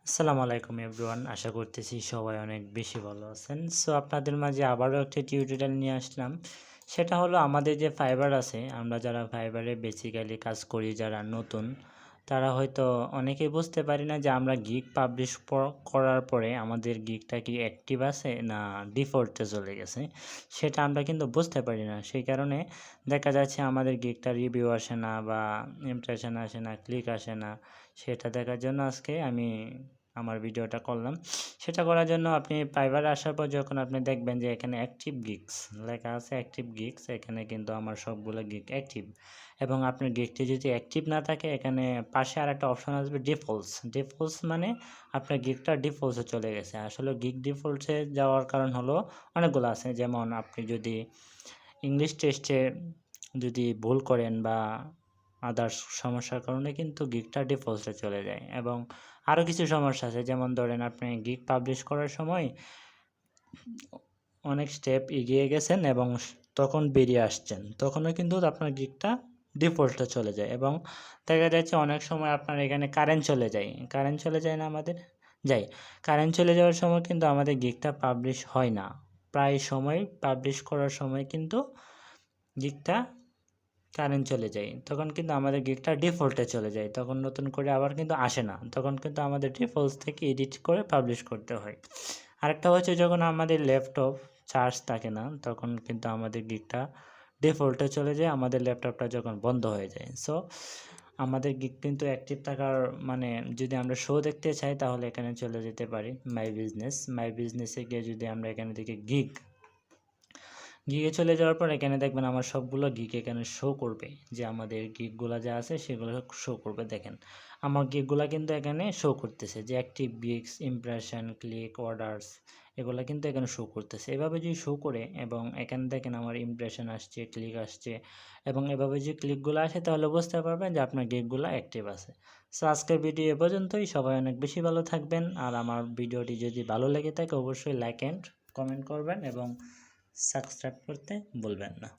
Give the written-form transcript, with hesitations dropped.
আসসালামু আলাইকুম এভরিওয়ান, আশা করতেছি সবাই অনেক বেশি ভালো আছেন। সো আপনাদের মাঝে আবারও একটা টিউটোরিয়াল নিয়ে আসলাম। সেটা হলো আমাদের যে ফাইবার আছে, আমরা যারা ফাইবারে বেসিক্যালি কাজ করি, যারা নতুন তারা হয়তো অনেকেই বুঝতে পারি না যে আমরা গিগ পাবলিশ করার পরে আমাদের গিগটা কি অ্যাক্টিভ আছে না ডিফল্টে চলে গেছে, সেটা আমরা কিন্তু বুঝতে পারি না। সেই কারণে দেখা যাচ্ছে আমাদের গিগটা রিভিউ আসে না বা ইমপ্রেশন আসে না, ক্লিক আসে না। সেটা দেখার জন্য আজকে আমি আমার ভিডিওটা করলাম। সেটা করার জন্য আপনি ফাইবারে আসার পর যখন আপনি দেখবেন যে এখানে অ্যাক্টিভ গিগস লেখা আছে, অ্যাক্টিভ গিগস, এখানে কিন্তু আমার সবগুলো গিগ অ্যাক্টিভ। এবং আপনার গিগটি যদি অ্যাক্টিভ না থাকে, এখানে পাশে আর একটা অপশন আসবে ডিফল্টস। ডিফল্টস মানে আপনার গিগটা ডিফল্টসে চলে গেছে। আসলে গিগ ডিফল্টসে যাওয়ার কারণ হলো অনেকগুলো আছে। যেমন আপনি যদি ইংলিশ টেস্টে যদি ভুল করেন বা আদার্স সমস্যার কারণে কিন্তু গিগটা ডিফল্টসে চলে যায়। এবং আরও কিছু সমস্যা আছে, যেমন ধরেন আপনি গিগ পাবলিশ করার সময় অনেক স্টেপ এগিয়ে গেছেন এবং তখন বেরিয়ে আসছেন, তখনও কিন্তু আপনার গিগটা ডিফল্টে চলে যায়। এবং দেখা যাচ্ছে অনেক সময় আপনার এখানে কারেন্ট চলে যায় না আমাদের যাই কারেন্ট চলে যাওয়ার সময় কিন্তু আমাদের গিগটা পাবলিশ হয় না। প্রায় সময় পাবলিশ করার সময় কিন্তু গিগটা কারেন্ট চলে যায়, তখন কিন্তু আমাদের গিগটা ডিফল্টে চলে যায়, তখন নতুন করে আবার কিন্তু আসে না, তখন কিন্তু আমাদের ডিফল্ট থেকে এডিট করে পাবলিশ করতে হয়। আরেকটা হচ্ছে যখন আমাদের ল্যাপটপ চার্জ থাকে না, তখন কিন্তু আমাদের গিগটা ডিফল্টে চলে যায়, আমাদের ল্যাপটপটা যখন বন্ধ হয়ে যায়। সো আমাদের গিগ কিন্তু অ্যাক্টিভ থাকার মানে যদি আমরা শো দেখতে চাই তাহলে এখানে চলে যেতে পারি মাই বিজনেসে গিয়ে যদি আমরা এখানে দেখি গিগে চলে যাওয়ার পর এখানে দেখবেন আমার সবগুলো গিগ এখানে শো করবে, যে আমাদের গিগগুলো যা আছে সেগুলো শো করবে। দেখেন আমার গিগগুলো কিন্তু এখানে শো করতেছে, যে active gigs, impression, click, orders, এগুলো কিন্তু এখানে শো করতেছে। এভাবে যদি শো করে এবং এখানে দেখেন আমার ইমপ্রেশন আসছে, ক্লিক আসছে, এবং এভাবে যে ক্লিকগুলো আসে তাহলে বুঝতে পারবেন যে আপনার গিগগুলো অ্যাক্টিভ আছে। সো আজকের ভিডিও এ পর্যন্তই। সবাই অনেক বেশি ভালো থাকবেন। আর আমার ভিডিওটি যদি ভালো লেগে থাকে অবশ্যই লাইক অ্যান্ড কমেন্ট করবেন এবং সাবস্ক্রাইব করতে ভুলবেন না।